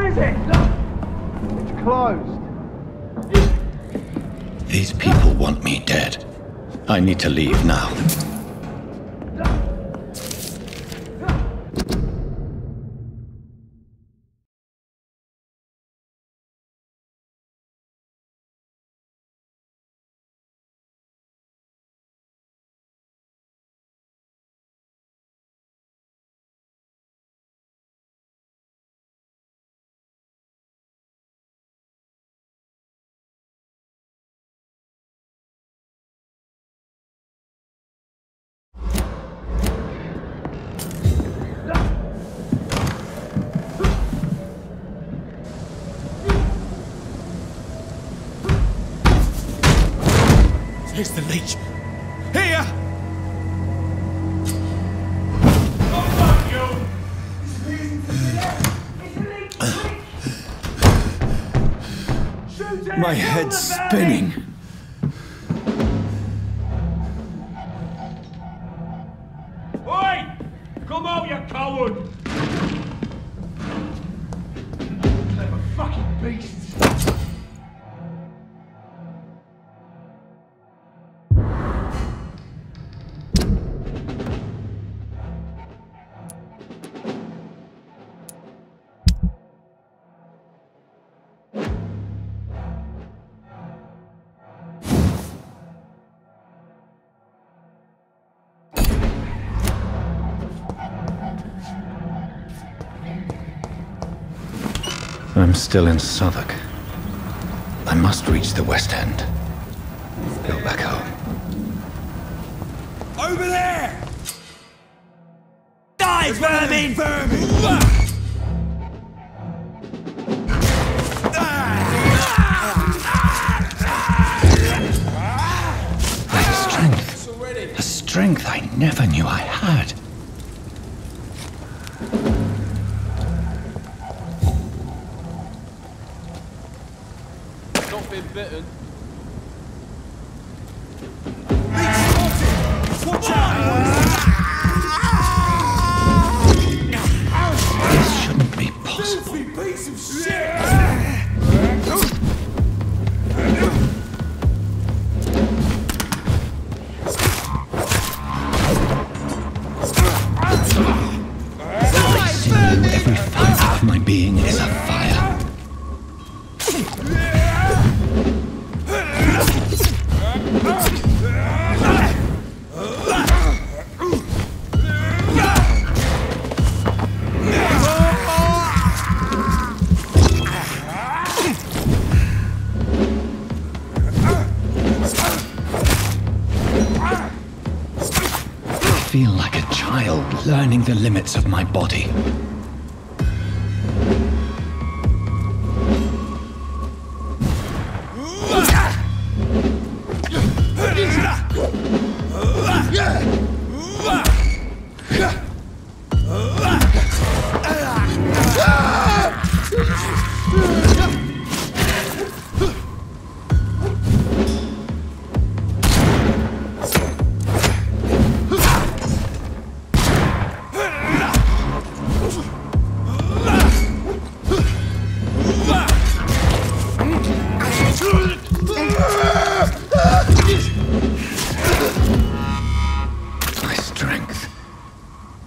is it? It's closed. These people want me dead. I need to leave now. Here's the leech. Here! My head's spinning. Oi! Come out, you coward! Clever fucking beasts! I'm still in Southwark. I must reach the West End. Go back home. Over there! Die, vermin! Vermin! That strength. A strength I never knew I had. Not been bitten. Watch out! This shouldn't be possible. Filthy piece of shit! Every fibre of my being is a fire. I feel like a child learning the limits of my body.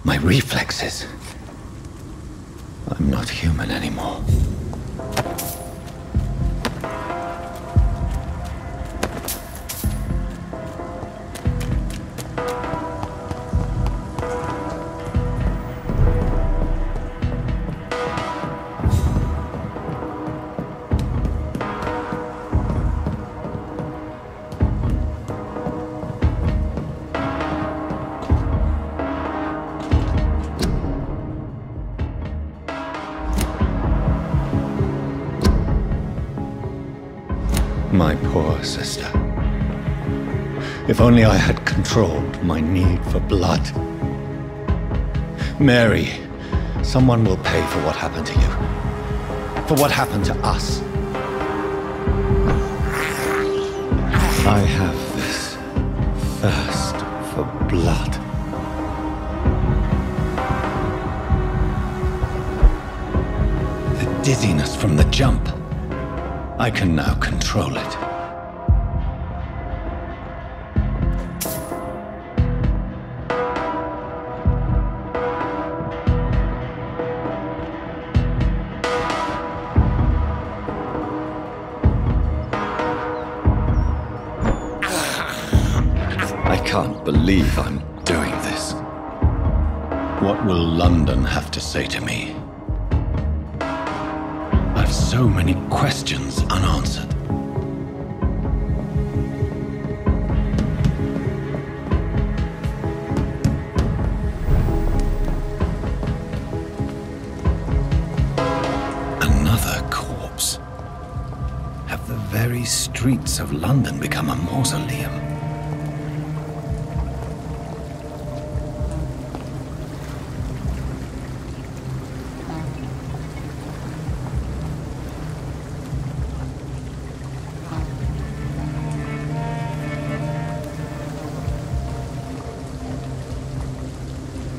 My reflexes. I'm not human anymore. My poor sister. If only I had controlled my need for blood. Mary, someone will pay for what happened to you. For what happened to us. I have this thirst for blood. The dizziness from the jump. I can now control it. I can't believe I'm doing this. What will London have to say to me? I've so many questions unanswered. Another corpse. Have the very streets of London become a mausoleum?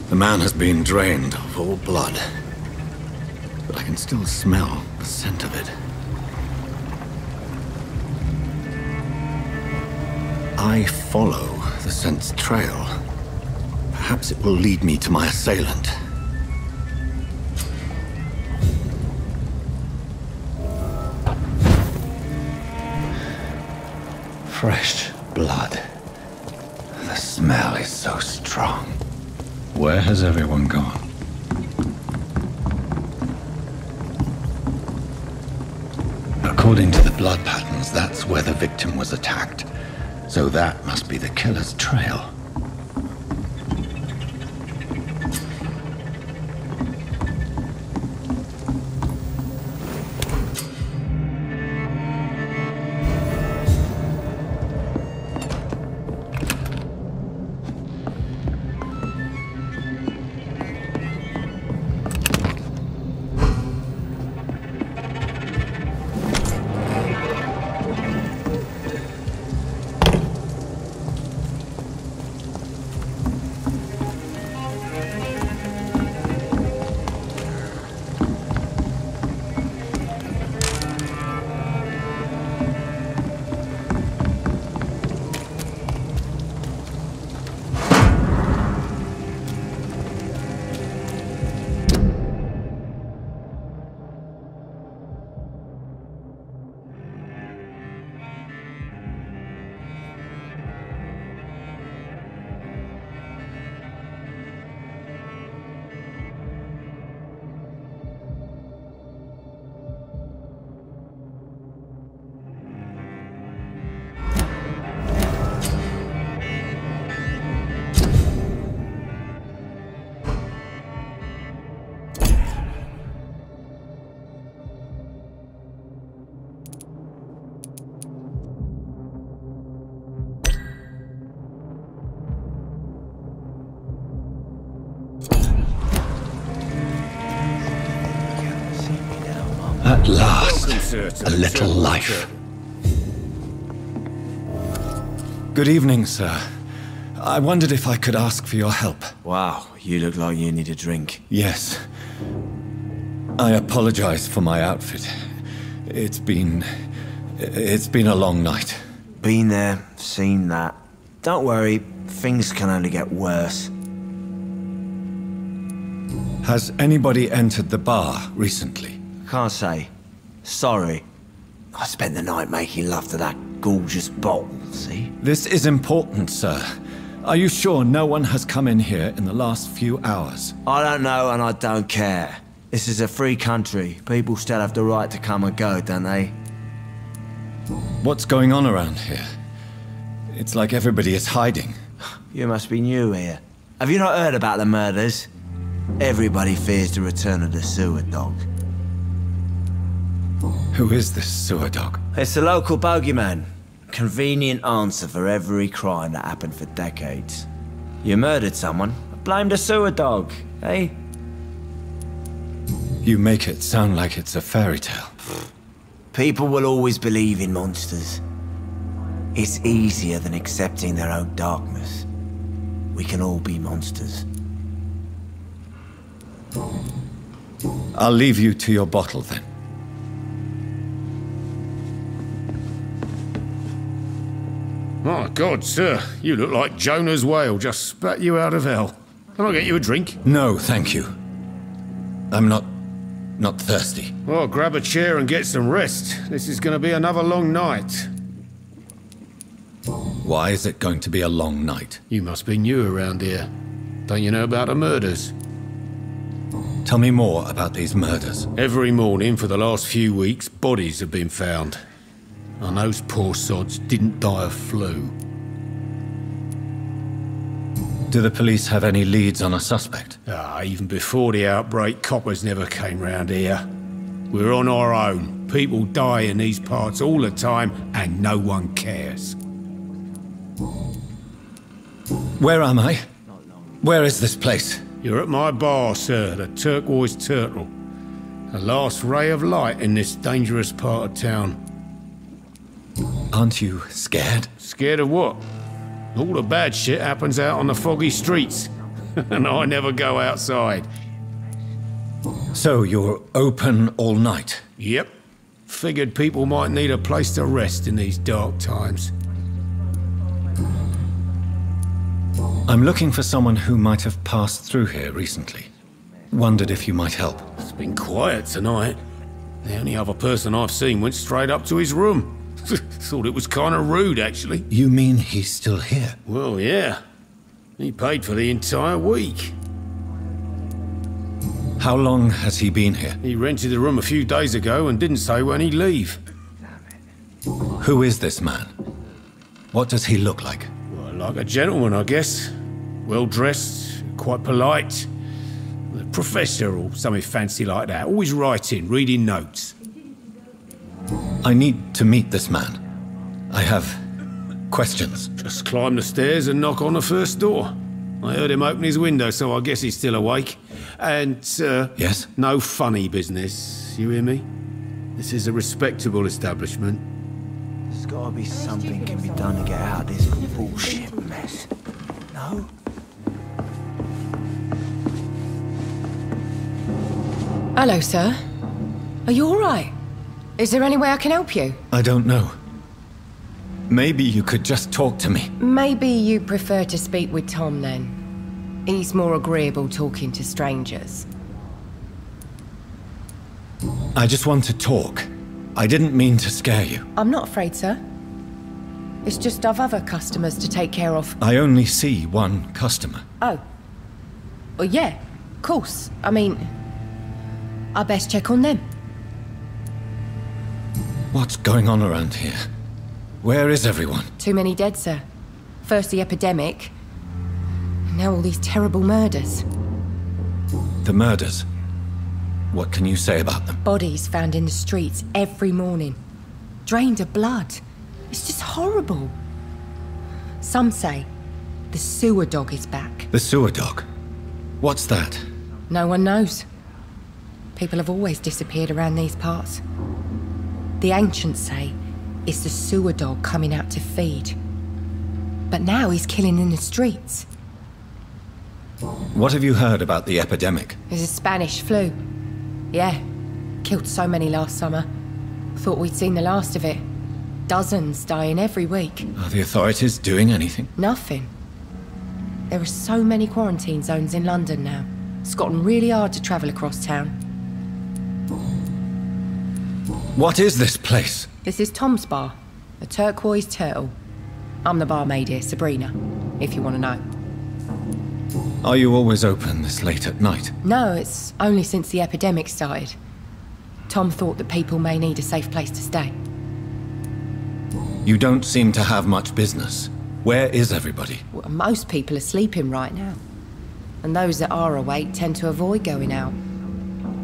The man has been drained of all blood, but I can still smell the scent of it. I follow the scent's trail. Perhaps it will lead me to my assailant. Fresh blood. The smell is so strong. Where has everyone gone? According to the blood patterns, that's where the victim was attacked. So that must be the killer's trail. At last, a little life. Good evening, sir. I wondered if I could ask for your help. Wow, you look like you need a drink. Yes. I apologize for my outfit. It's been a long night. Been there, seen that. Don't worry, things can only get worse. Has anybody entered the bar recently? Can't say. Sorry. I spent the night making love to that gorgeous bottle, see? This is important, sir. Are you sure no one has come in here in the last few hours? I don't know and I don't care. This is a free country. People still have the right to come and go, don't they? What's going on around here? It's like everybody is hiding. You must be new here. Have you not heard about the murders? Everybody fears the return of the sewer dog. Who is this sewer dog? It's the local bogeyman. Convenient answer for every crime that happened for decades. You murdered someone, blame the sewer dog, eh? You make it sound like it's a fairy tale. People will always believe in monsters. It's easier than accepting their own darkness. We can all be monsters. I'll leave you to your bottle then. God, sir, you look like Jonah's whale just spat you out of hell. Can I get you a drink? No, thank you. I'm not thirsty. Well, grab a chair and get some rest. This is going to be another long night. Why is it going to be a long night? You must be new around here. Don't you know about the murders? Tell me more about these murders. Every morning for the last few weeks, bodies have been found. And those poor sods didn't die of flu. Do the police have any leads on a suspect? Even before the outbreak, coppers never came round here. We're on our own. People die in these parts all the time, and no one cares. Where am I? Where is this place? You're at my bar, sir, the Turquoise Turtle. The last ray of light in this dangerous part of town. Aren't you scared? Scared of what? All the bad shit happens out on the foggy streets. And I never go outside. So you're open all night? Yep. Figured people might need a place to rest in these dark times. I'm looking for someone who might have passed through here recently. Wondered if you might help. It's been quiet tonight. The only other person I've seen went straight up to his room. Thought it was kind of rude, actually. You mean he's still here? Well, yeah. He paid for the entire week. How long has he been here? He rented the room a few days ago and didn't say when he'd leave. Who is this man? What does he look like? Well, like a gentleman, I guess. Well-dressed, quite polite. A professor or something fancy like that. Always writing, reading notes. I need to meet this man. I have questions. Just climb the stairs and knock on the first door. I heard him open his window, so I guess he's still awake. And, Yes? no funny business, you hear me? This is a respectable establishment. There's gotta be something can be done to get out of this bullshit mess. No? Hello, sir. Are you all right? Is there any way I can help you? I don't know. Maybe you could just talk to me. Maybe you prefer to speak with Tom, then. He's more agreeable talking to strangers. I just want to talk. I didn't mean to scare you. I'm not afraid, sir. It's just I've other customers to take care of. I only see one customer. Oh. Well, yeah, of course. I mean, I best check on them. What's going on around here? Where is everyone? Too many dead, sir. First the epidemic, and now all these terrible murders. The murders. What can you say about them? Bodies found in the streets every morning. Drained of blood. It's just horrible. Some say the sewer dog is back. The sewer dog? What's that? No one knows. People have always disappeared around these parts. The ancients say it's the sewer dog coming out to feed. But now he's killing in the streets. What have you heard about the epidemic? There's a Spanish flu. Yeah, killed so many last summer. Thought we'd seen the last of it. Dozens dying every week. Are the authorities doing anything? Nothing. There are so many quarantine zones in London now. It's gotten really hard to travel across town. What is this place? This is Tom's bar, the Turquoise Turtle. I'm the barmaid here, Sabrina, if you want to know. Are you always open this late at night? No, it's only since the epidemic started. Tom thought that people may need a safe place to stay. You don't seem to have much business. Where is everybody? Well, most people are sleeping right now. And those that are awake tend to avoid going out.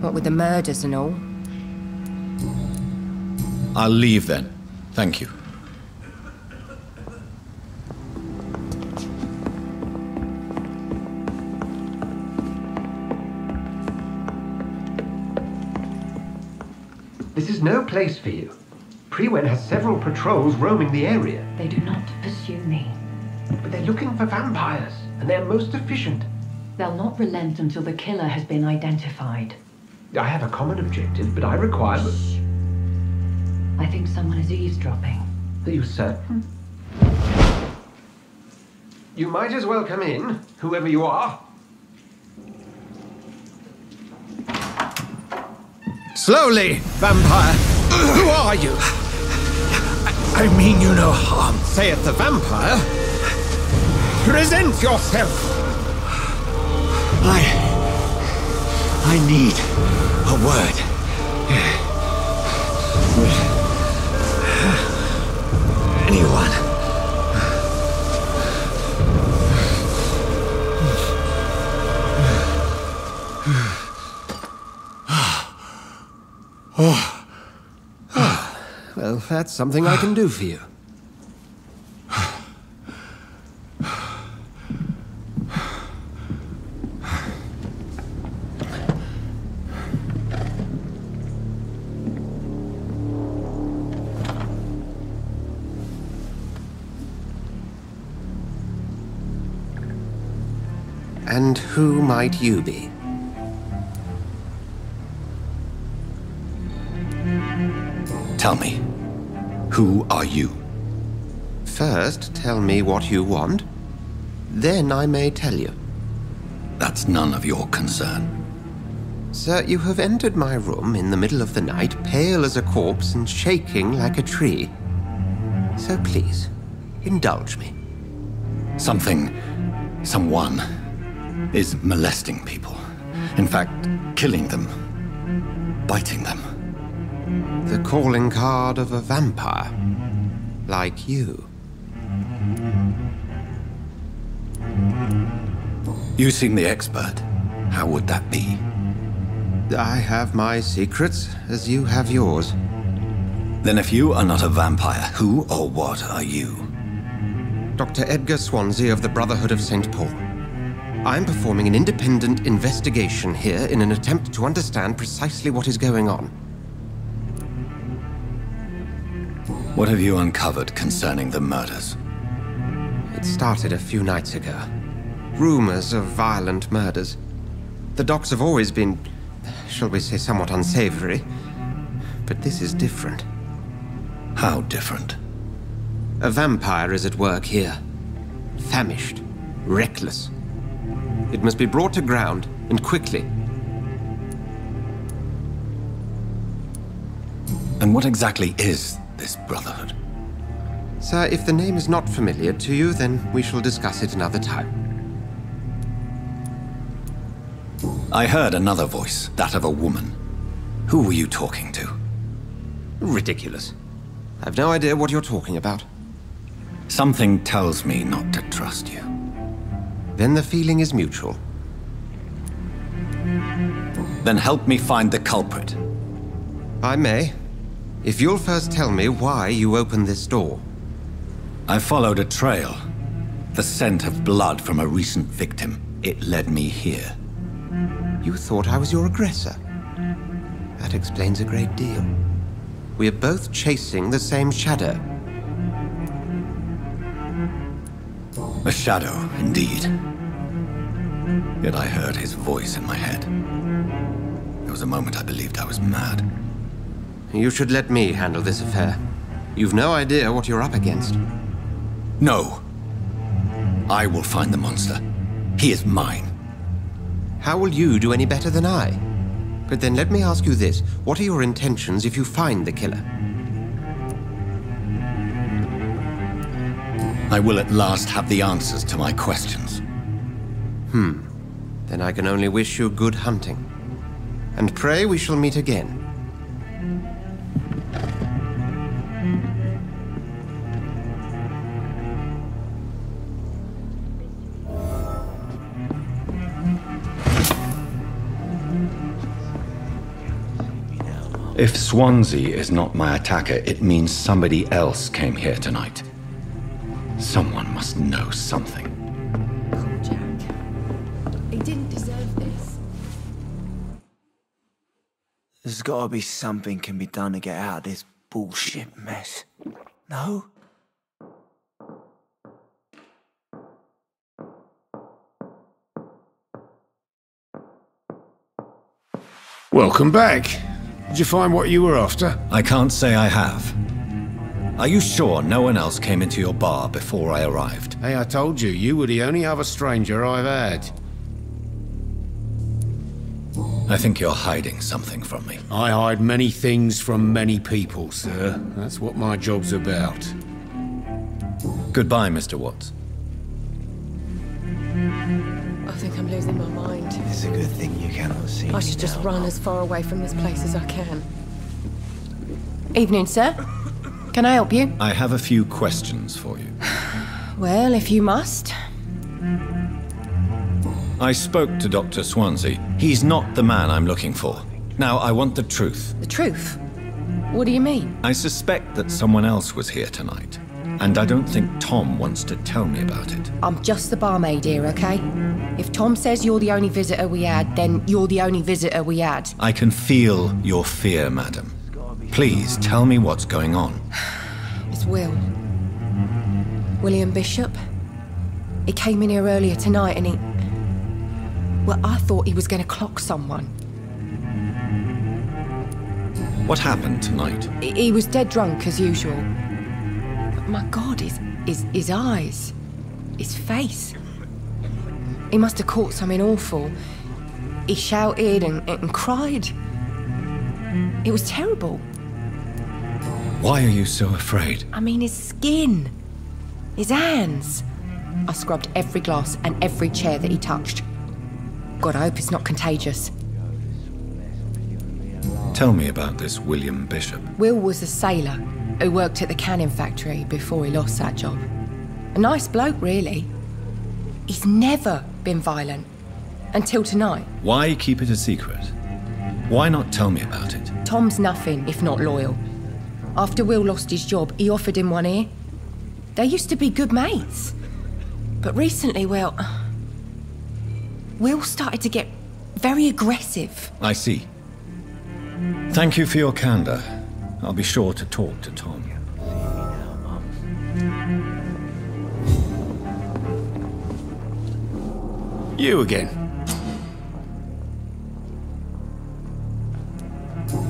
What with the murders and all. I'll leave then. Thank you. This is no place for you. Prewen has several patrols roaming the area. They do not pursue me. But they're looking for vampires, and they're most efficient. They'll not relent until the killer has been identified. I have a common objective, but I require... I think someone is eavesdropping. Are you certain? You might as well come in, whoever you are. Slowly, vampire. Who are you? I mean you no harm. Saith the vampire. Present yourself. I need a word. Anyone. Well, that's something I can do for you. And who might you be? Tell me, who are you? First, tell me what you want. Then I may tell you. That's none of your concern. Sir, you have entered my room in the middle of the night, pale as a corpse and shaking like a tree. So please, indulge me. Someone is molesting people. In fact, killing them. Biting them. The calling card of a vampire. Like you. You seem the expert. How would that be? I have my secrets, as you have yours. Then if you are not a vampire, who or what are you? Dr. Edgar Swansea of the Brotherhood of St. Paul. I'm performing an independent investigation here in an attempt to understand precisely what is going on. What have you uncovered concerning the murders? It started a few nights ago. Rumors of violent murders. The docs have always been, shall we say, somewhat unsavory. But this is different. How different? A vampire is at work here. Famished. Reckless. It must be brought to ground, and quickly. And what exactly is this Brotherhood? Sir, if the name is not familiar to you, then we shall discuss it another time. I heard another voice, that of a woman. Who were you talking to? Ridiculous. I've no idea what you're talking about. Something tells me not to trust you. Then the feeling is mutual. Then help me find the culprit. I may. If you'll first tell me why you opened this door. I followed a trail. The scent of blood from a recent victim. It led me here. You thought I was your aggressor. That explains a great deal. We are both chasing the same shadow. A shadow, indeed. Yet I heard his voice in my head. There was a moment I believed I was mad. You should let me handle this affair. You've no idea what you're up against. No. I will find the monster. He is mine. How will you do any better than I? But then let me ask you this. What are your intentions if you find the killer? I will at last have the answers to my questions. Then I can only wish you good hunting. And pray we shall meet again. If Swansea is not my attacker, it means somebody else came here tonight. Someone must know something. Cool, Jack. He didn't deserve this. There's gotta be something can be done to get out of this bullshit mess. No? Welcome back. Did you find what you were after? I can't say I have. Are you sure no one else came into your bar before I arrived? Hey, I told you, you were the only other stranger I've had. I think you're hiding something from me. I hide many things from many people, sir. That's what my job's about. Goodbye, Mr. Watts. I think I'm losing my mind. It's a good thing you cannot see. I should just run as far away from this place as I can. Evening, sir. Can I help you? I have a few questions for you. Well, if you must. I spoke to Dr. Swansea. He's not the man I'm looking for. Now, I want the truth. The truth? What do you mean? I suspect that someone else was here tonight, and I don't think Tom wants to tell me about it. I'm just the barmaid here, okay? If Tom says you're the only visitor we had, then you're the only visitor we had. I can feel your fear, madam. Please, tell me what's going on. It's Will. William Bishop. He came in here earlier tonight and he... Well, I thought he was going to clock someone. What happened tonight? He was dead drunk, as usual. But my God, his eyes. His face. He must have caught something awful. He shouted and cried. It was terrible. Why are you so afraid? I mean, his skin. His hands. I scrubbed every glass and every chair that he touched. God, I hope it's not contagious. Tell me about this William Bishop. Will was a sailor who worked at the canning factory before he lost that job. A nice bloke, really. He's never been violent. Until tonight. Why keep it a secret? Why not tell me about it? Tom's nothing if not loyal. After Will lost his job, he offered him one ear. They used to be good mates. But recently, well... Will started to get very aggressive. I see. Thank you for your candor. I'll be sure to talk to Tom. You again.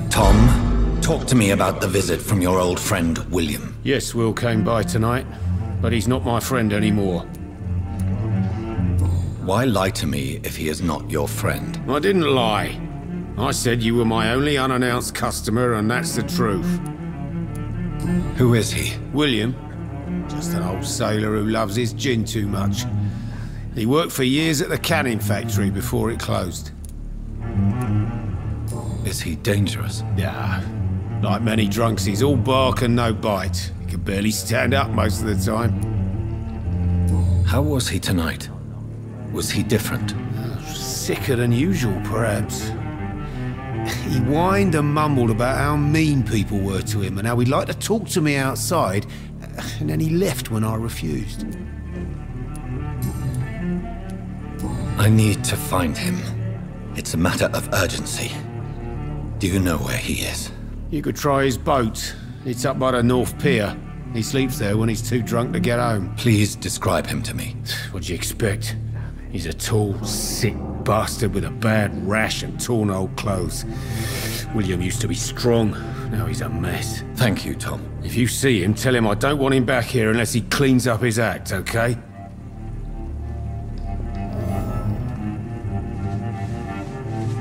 Tom, talk to me about the visit from your old friend, William. Yes, Will came by tonight, but he's not my friend anymore. Why lie to me if he is not your friend? I didn't lie. I said you were my only unannounced customer, and that's the truth. Who is he? William. Just an old sailor who loves his gin too much. He worked for years at the canning factory before it closed. Is he dangerous? Yeah. Like many drunks, he's all bark and no bite. He can barely stand up most of the time. How was he tonight? Was he different? Sicker than usual, perhaps. He whined and mumbled about how mean people were to him and how he'd like to talk to me outside, and then he left when I refused. I need to find him. It's a matter of urgency. Do you know where he is? You could try his boat. It's up by the North Pier. He sleeps there when he's too drunk to get home. Please describe him to me. What'd you expect? He's a tall, sick bastard with a bad rash and torn old clothes. William used to be strong. Now he's a mess. Thank you, Tom. If you see him, tell him I don't want him back here unless he cleans up his act, okay?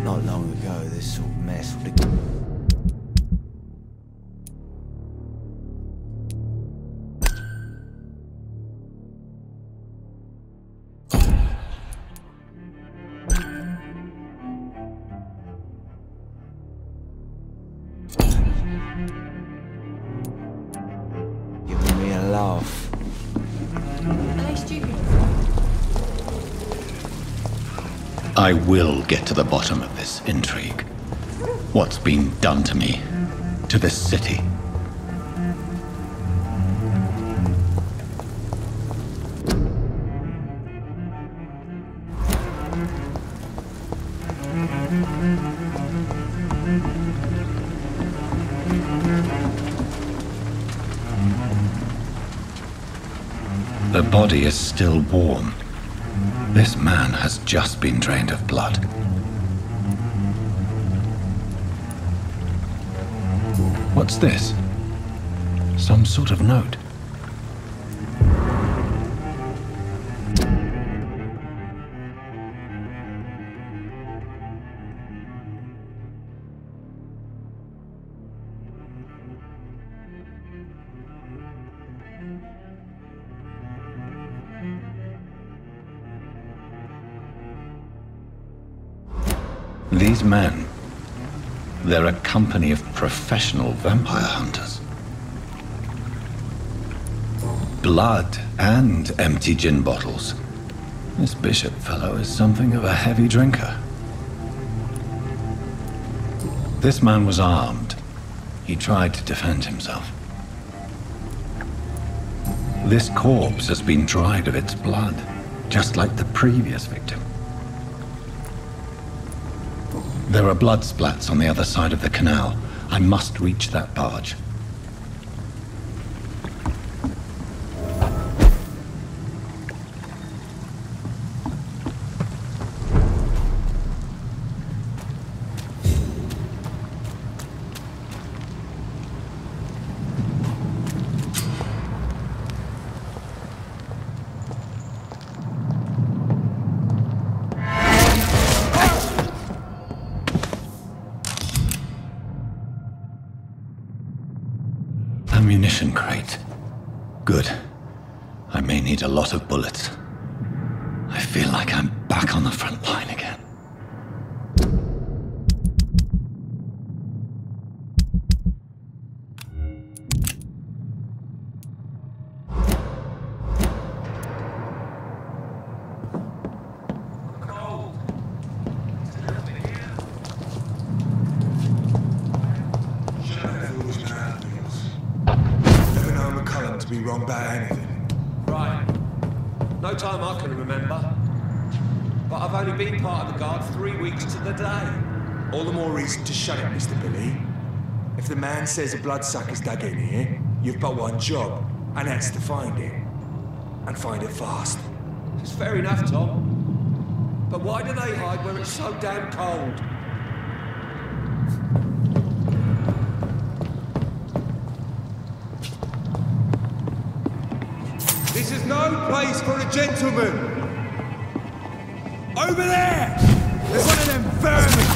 Not long ago, this sort of mess would have... Giving me a laugh. Are they stupid? I will get to the bottom of this intrigue. What's been done to me, to this city. The body is still warm. This man has just been drained of blood. What's this? some sort of note. These men, they're a company of professional vampire hunters. Blood and empty gin bottles. This Bishop fellow is something of a heavy drinker. This man was armed. He tried to defend himself. This corpse has been dried of its blood, just like the previous victim. There are blood splats on the other side of the canal. I must reach that barge. Ammunition crate. Good. I may need a lot of bullets. I feel like I'm back on the front line again. Be wrong about anything. Right. No time I can remember. But I've only been part of the guard 3 weeks to the day. All the more reason to shut it, Mr. Billy. If the man says a bloodsucker's dug in here, you've but one job, and that's to find it. And find it fast. It's fair enough, Tom. But why do they hide where it's so damn cold? This is no place for a gentleman! Over there! There's one of them vermin!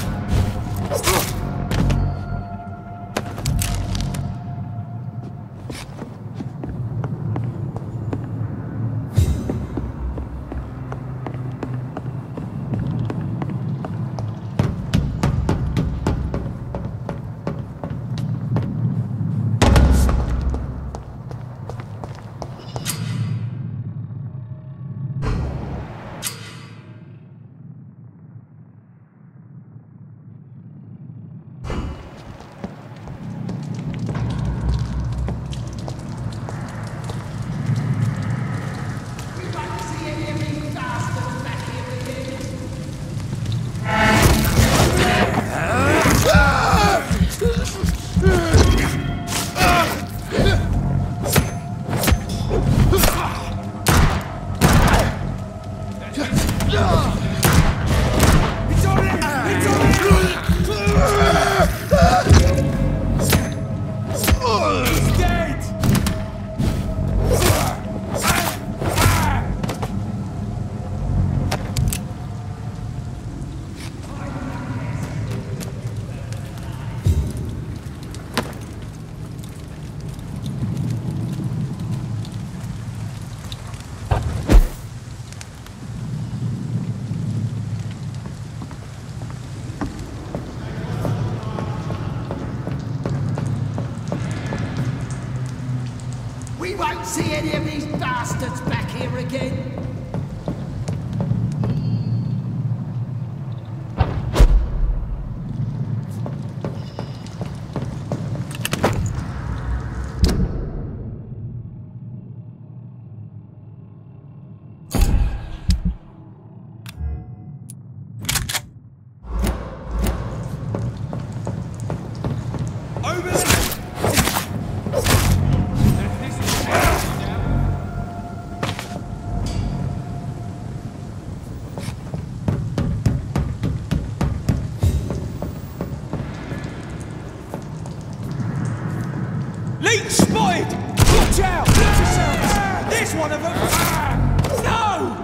We won't see any of these bastards back here again. Leech spotted! Watch out! Watch yourselves! There's one of them! No!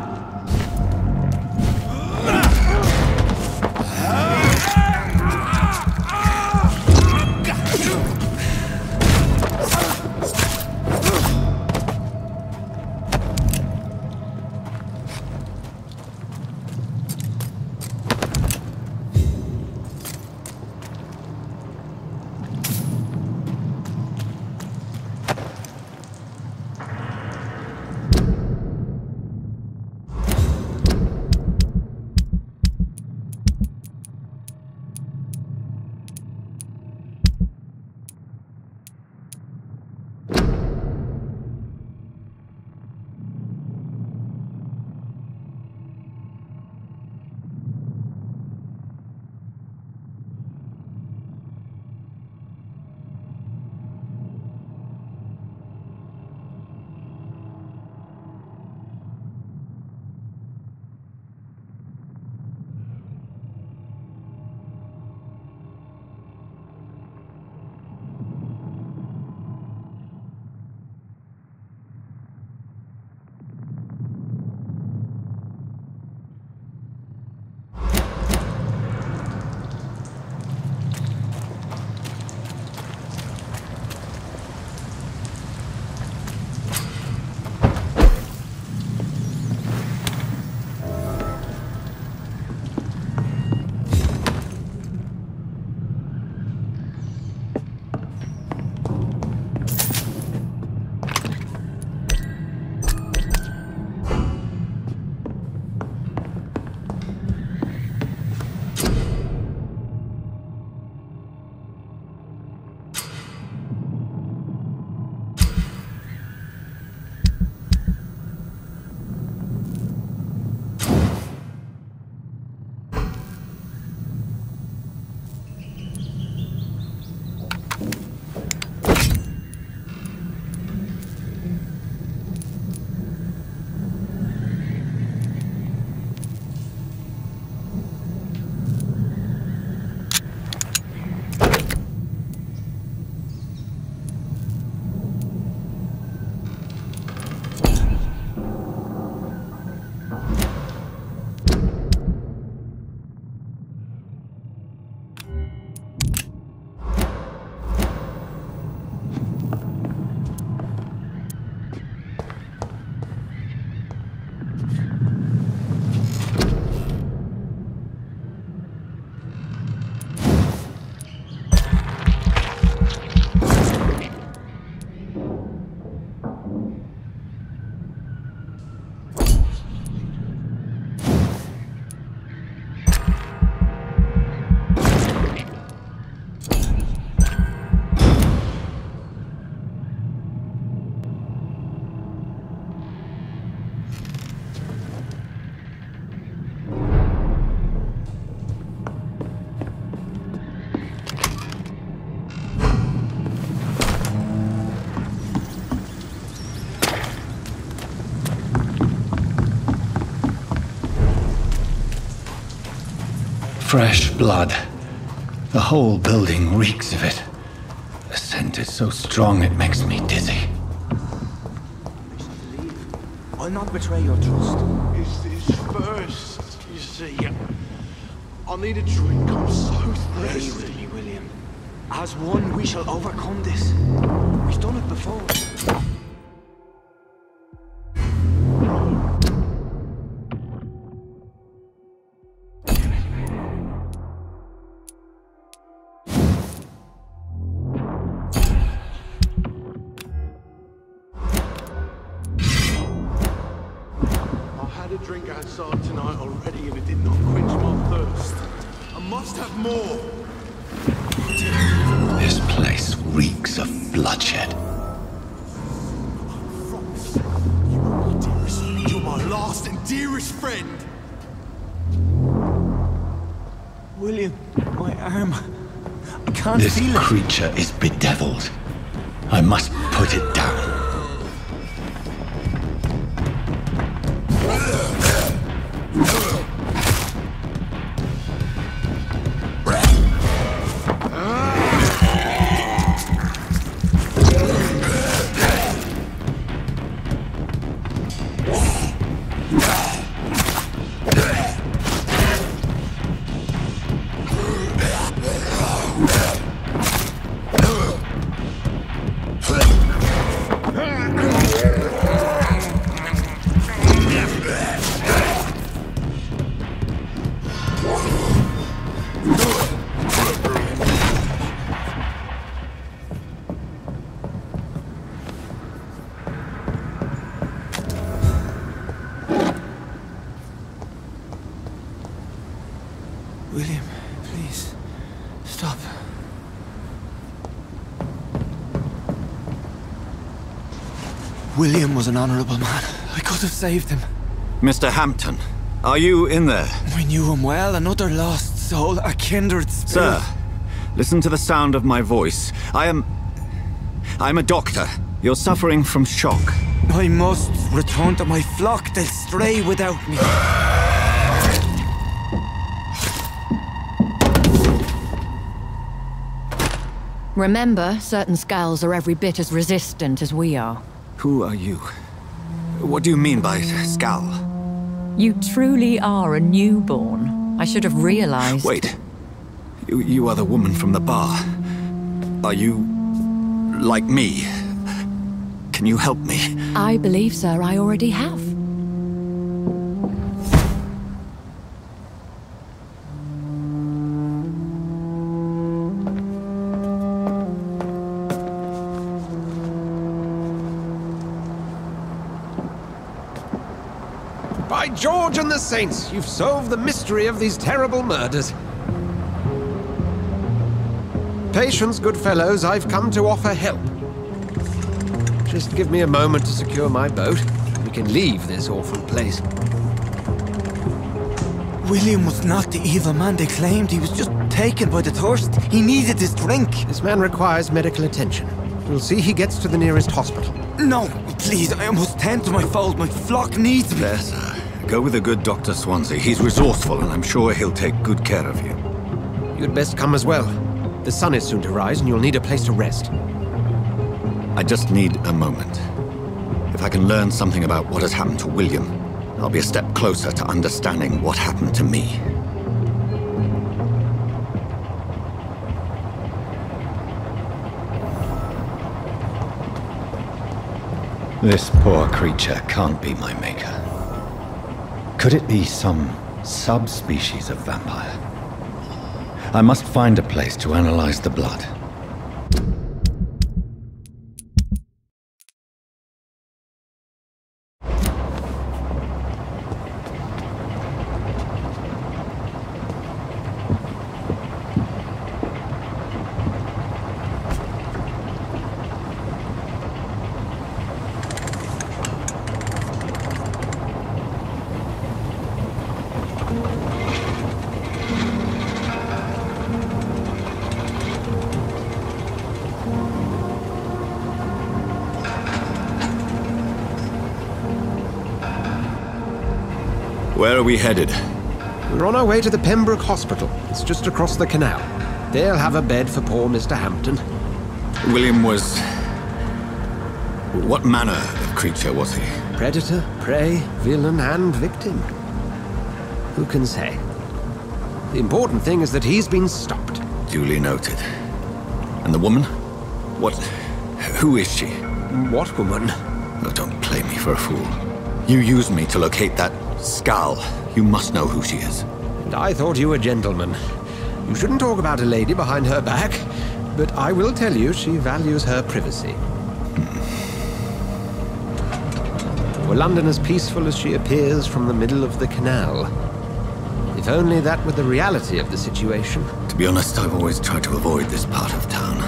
Fresh blood. The whole building reeks of it. The scent is so strong it makes me dizzy. I'll not betray your trust. Is this first, you see? I need a drink, I'm so thirsty. Stay with me, William. As one, we shall overcome this. We've done it before. Drink outside tonight already and it did not quench my thirst. I must have more. This place reeks of bloodshed. You are my dearest. You're my last and dearest friend. William, my arm. I can't This feel it. creature is bedeviled. I must put it down. Stop. William was an honorable man. I could have saved him. Mr. Hampton, are you in there? We knew him well, another lost soul, a kindred spirit. Sir, listen to the sound of my voice. I'm a doctor. You're suffering from shock. I must return to my flock. They'll stray without me. Remember, certain skulls are every bit as resistant as we are. Who are you? What do you mean by skull? You truly are a newborn. I should have realized. Wait. You are the woman from the bar. Are you... like me? Can you help me? I believe, sir, I already have. By George and the Saints, you've solved the mystery of these terrible murders. Patience, good fellows, I've come to offer help. Just give me a moment to secure my boat. We can leave this awful place. William was not the evil man they claimed. He was just taken by the thirst. He needed his drink. This man requires medical attention. We'll see he gets to the nearest hospital. No, please, I must tend to my fold. My flock needs me. There, sir. Go with the good Dr. Swansea. He's resourceful, and I'm sure he'll take good care of you. You'd best come as well. The sun is soon to rise, and you'll need a place to rest. I just need a moment. If I can learn something about what has happened to William, I'll be a step closer to understanding what happened to me. This poor creature can't be my maker. Could it be some subspecies of vampire? I must find a place to analyze the blood. Where are we headed? We're on our way to the Pembroke Hospital. It's just across the canal. They'll have a bed for poor Mr. Hampton. William was... what manner of creature was he? Predator, prey, villain, and victim. Who can say? The important thing is that he's been stopped. Duly noted. And the woman? What... who is she? What woman? Oh, don't play me for a fool. You used me to locate that skull. You must know who she is. And I thought you a gentleman. You shouldn't talk about a lady behind her back, but I will tell you she values her privacy. Were London as peaceful as she appears from the middle of the canal? If only that were the reality of the situation. To be honest, I've always tried to avoid this part of town.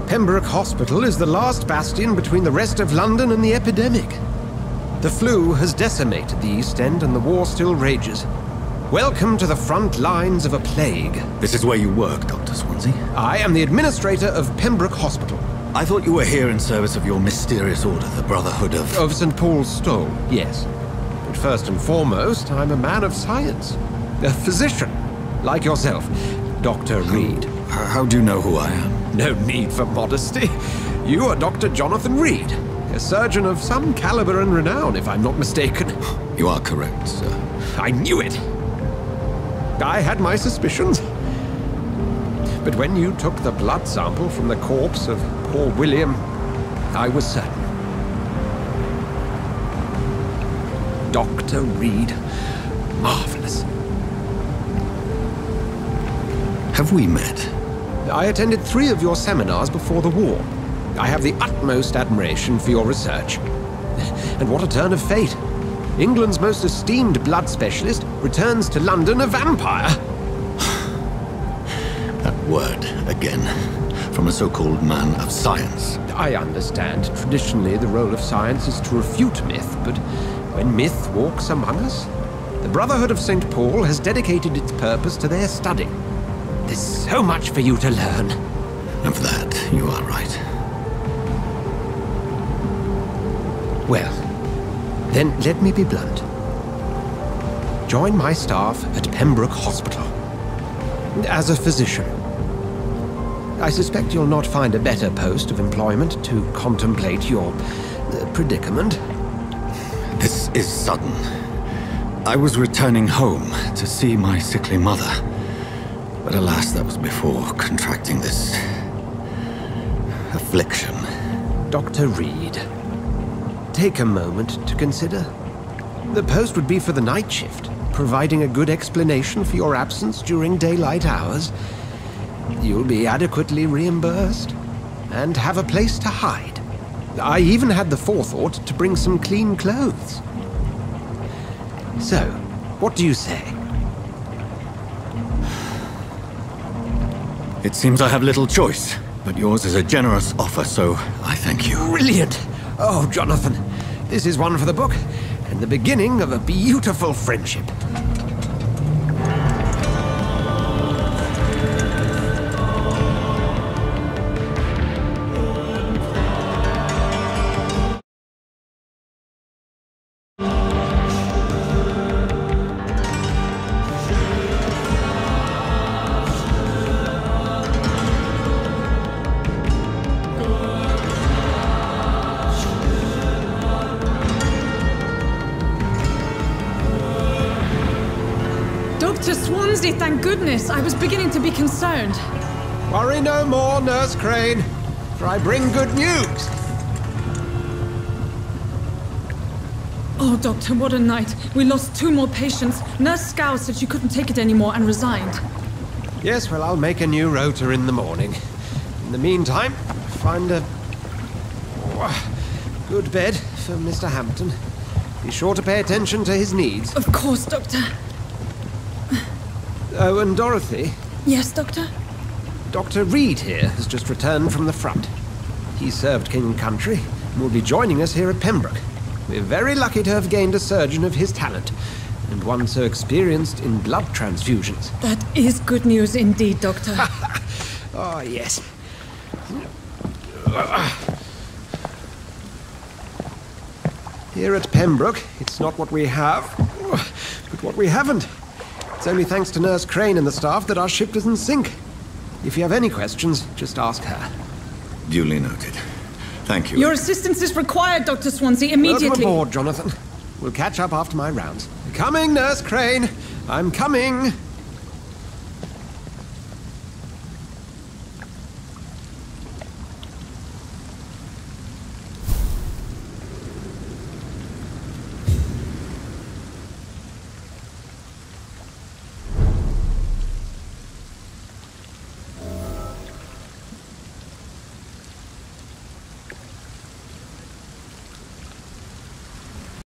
Pembroke Hospital is the last bastion between the rest of London and the epidemic. The flu has decimated the East End and the war still rages. Welcome to the front lines of a plague. This is where you work, Dr. Swansea? I am the administrator of Pembroke Hospital. I thought you were here in service of your mysterious order, the Brotherhood of... Of St. Paul's Stole, yes. But first and foremost, I'm a man of science. A physician, like yourself, Dr. Reed. How do you know who I am? No need for modesty. You are Dr. Jonathan Reed. A surgeon of some caliber and renown, if I'm not mistaken. You are correct, sir. I knew it! I had my suspicions. But when you took the blood sample from the corpse of poor William, I was certain. Dr. Reed. Marvelous. Have we met? I attended 3 of your seminars before the war. I have the utmost admiration for your research. And what a turn of fate. England's most esteemed blood specialist returns to London a vampire. That word again, from a so-called man of science. I understand. Traditionally, the role of science is to refute myth, but when myth walks among us, the Brotherhood of St. Paul has dedicated its purpose to their study. There's so much for you to learn. Of that, you are right. Well, then let me be blunt. Join my staff at Pembroke Hospital. As a physician. I suspect you'll not find a better post of employment to contemplate your predicament. This is sudden. I was returning home to see my sickly mother. But alas, that was before contracting this affliction. Dr. Reed, take a moment to consider. The post would be for the night shift, providing a good explanation for your absence during daylight hours. You'll be adequately reimbursed and have a place to hide. I even had the forethought to bring some clean clothes. So, what do you say? It seems I have little choice, but yours is a generous offer, so I thank you. Brilliant! Oh, Jonathan, this is one for the book, and the beginning of a beautiful friendship. Dr. Swansea, thank goodness. I was beginning to be concerned. Worry no more, Nurse Crane, for I bring good news. Oh, Doctor, what a night. We lost 2 more patients. Nurse Scow said she couldn't take it anymore and resigned. Yes, well, I'll make a new rota in the morning. In the meantime, find a good bed for Mr. Hampton. Be sure to pay attention to his needs. Of course, Doctor. Oh, and Dorothy? Yes, Doctor? Dr. Reed here has just returned from the front. He served King and Country and will be joining us here at Pembroke. We're very lucky to have gained a surgeon of his talent, and one so experienced in blood transfusions. That is good news indeed, Doctor. Oh, yes. Here at Pembroke, it's not what we have, but what we haven't. It's only thanks to Nurse Crane and the staff that our ship doesn't sink. If you have any questions, just ask her. Duly noted. Thank you. Your assistance is required, Dr. Swansea, immediately. Welcome aboard, Jonathan. We'll catch up after my rounds. Coming, Nurse Crane. I'm coming.